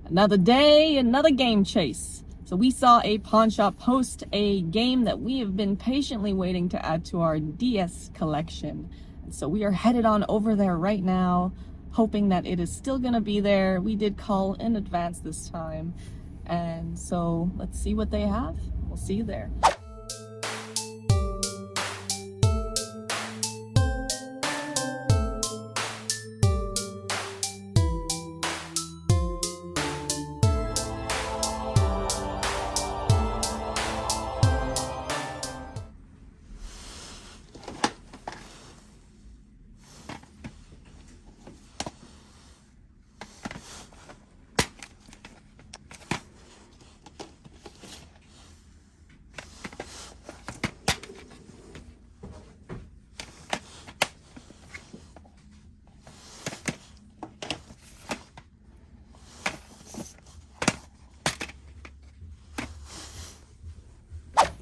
Another day, another game chase. So we saw a pawn shop post a game that we have been patiently waiting to add to our DS collection. And so we are headed on over there right now, hoping that it is still gonna be there. We did call in advance this time. And so let's see what they have. We'll see you there.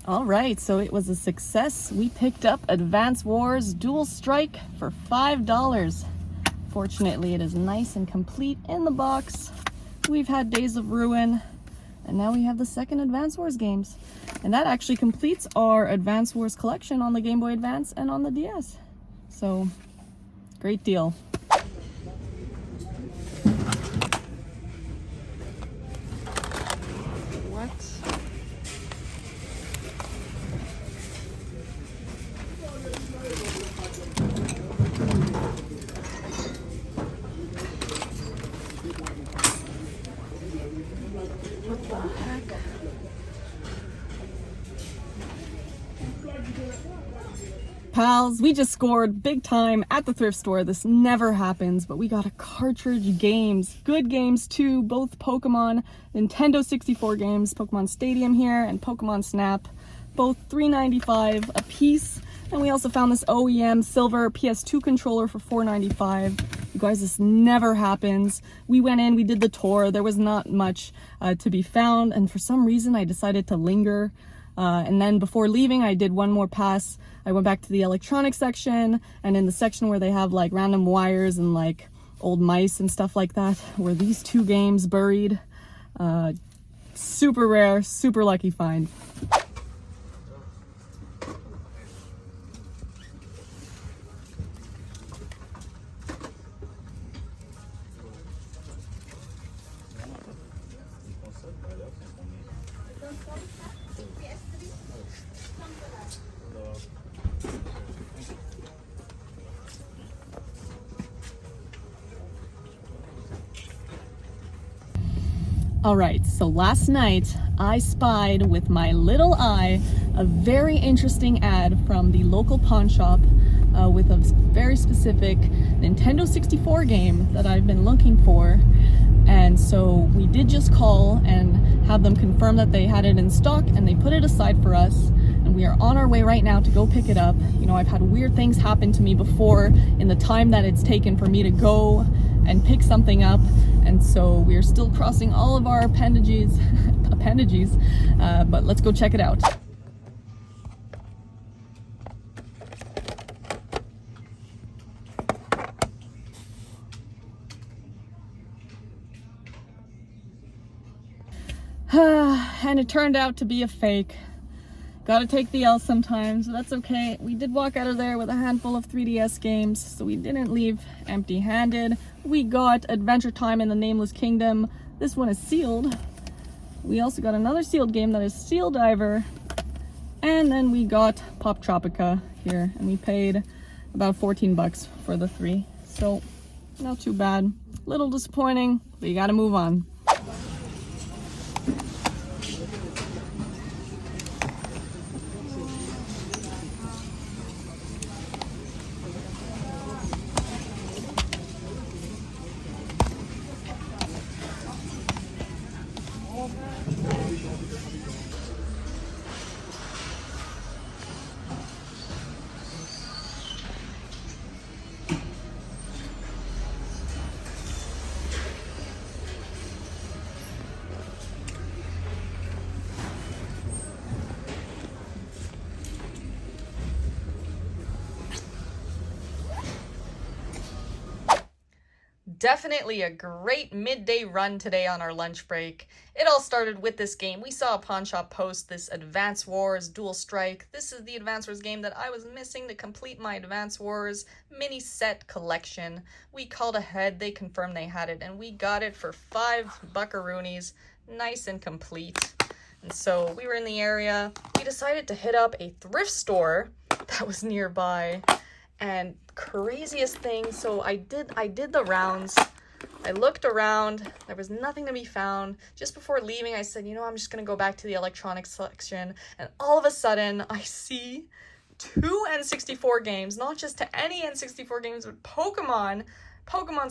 All right, so it was a success. We picked up Advance Wars Dual Strike for $5. Fortunately, it is nice and complete in the box. We've had Days of Ruin, and now we have the second Advance Wars games. And that actually completes our Advance Wars collection on the Game Boy Advance and on the DS. So, great deal. What the heck? Pals, we just scored big time at the thrift store. This never happens, but we got a cartridge games. Good games too, both Pokemon, Nintendo 64 games, Pokemon Stadium here, and Pokemon Snap. Both $3.95 a piece. And we also found this OEM silver PS2 controller for $4.95. You guys, this never happens. We went in, we did the tour. There was not much to be found. And for some reason, I decided to linger. And then before leaving, I did one more pass. I went back to the electronics section, and in the section where they have like random wires and like old mice and stuff like that, were these two games buried. Super rare, super lucky find. All right, so last night I spied with my little eye a very interesting ad from the local pawn shop with a very specific Nintendo 64 game that I've been looking for. And so we did just call and have them confirm that they had it in stock, and they put it aside for us. And we are on our way right now to go pick it up. You know, I've had weird things happen to me before in the time that it's taken for me to go and pick something up. And so we're still crossing all of our appendages, but let's go check it out. And it turned out to be a fake. Gotta take the L sometimes, but that's okay. We did walk out of there with a handful of 3DS games, so we didn't leave empty-handed. We got Adventure Time in the Nameless Kingdom. This one is sealed. We also got another sealed game that is Steel Diver. And then we got Pop Tropica here, and we paid about 14 bucks for the three. So, not too bad. Little disappointing, but you gotta move on. Definitely a great midday run today on our lunch break. It all started with this game. We saw a pawn shop post this Advance Wars Dual Strike. This is the Advance Wars game that I was missing to complete my Advance Wars mini set collection. We called ahead, they confirmed they had it, and we got it for 5 buckaroonies, nice and complete. And so we were in the area. We decided to hit up a thrift store that was nearby. And craziest thing, so I did the rounds. I looked around, there was nothing to be found. Just before leaving, I said, you know, I'm just gonna go back to the electronics section. And all of a sudden, I see 2 N64 games, not just to any N64 games, but Pokemon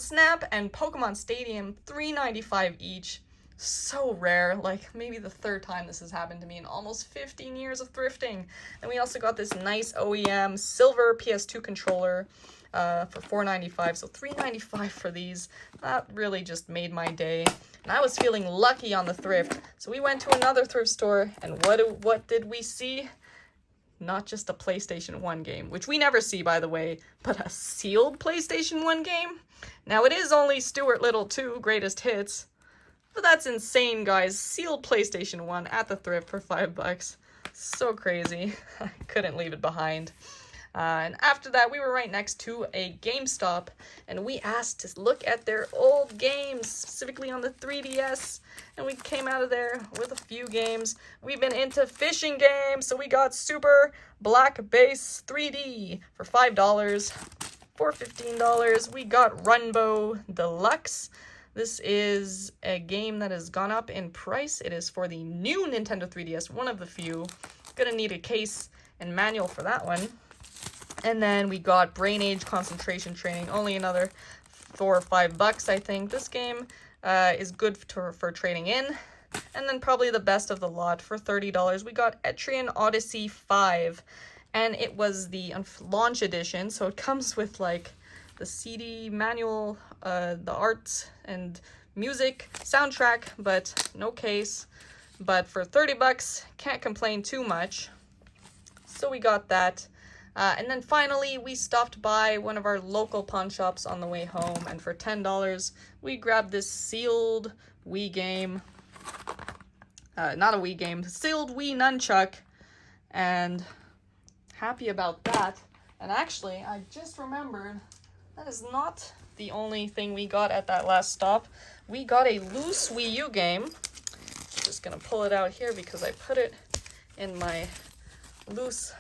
Snap and Pokemon Stadium, $3.95 each. So rare, like maybe the 3rd time this has happened to me in almost 15 years of thrifting. And we also got this nice OEM silver PS2 controller for $4.95, so $3.95 for these. That really just made my day. And I was feeling lucky on the thrift. So we went to another thrift store, and what did we see? Not just a PlayStation 1 game, which we never see, by the way, but a sealed PlayStation 1 game? Now, it is only Stuart Little 2 Greatest Hits, but that's insane, guys. Sealed PlayStation 1 at the thrift for $5. So crazy. I couldn't leave it behind. And after that, we were right next to a GameStop, and we asked to look at their old games, specifically on the 3DS, and we came out of there with a few games. We've been into fishing games, so we got Super Black Base 3D for $5. For $15, we got Runbow Deluxe. This is a game that has gone up in price. It is for the new Nintendo 3DS, one of the few. Gonna need a case and manual for that one. And then we got Brain Age Concentration Training, only another $4 or $5, I think. This game is good for trading in. And then probably the best of the lot for $30, we got Etrian Odyssey 5. And it was the launch edition, so it comes with like the CD manual, the art and music soundtrack, but no case. But for $30, can't complain too much. So we got that. And then finally, we stopped by one of our local pawn shops on the way home, and for $10, we grabbed this sealed Wii game. Not a Wii game, sealed Wii nunchuck, and happy about that. And actually, I just remembered, that is not the only thing we got at that last stop. We got a loose Wii U game. Just gonna pull it out here because I put it in my loose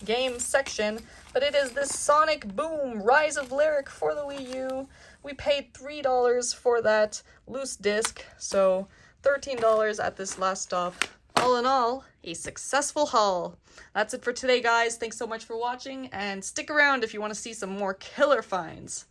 game section, but it is this Sonic Boom Rise of Lyric for the Wii U. We paid $3 for that loose disc, so $13 at this last stop. All in all, a successful haul. That's it for today, guys. Thanks so much for watching, and stick around if you want to see some more killer finds.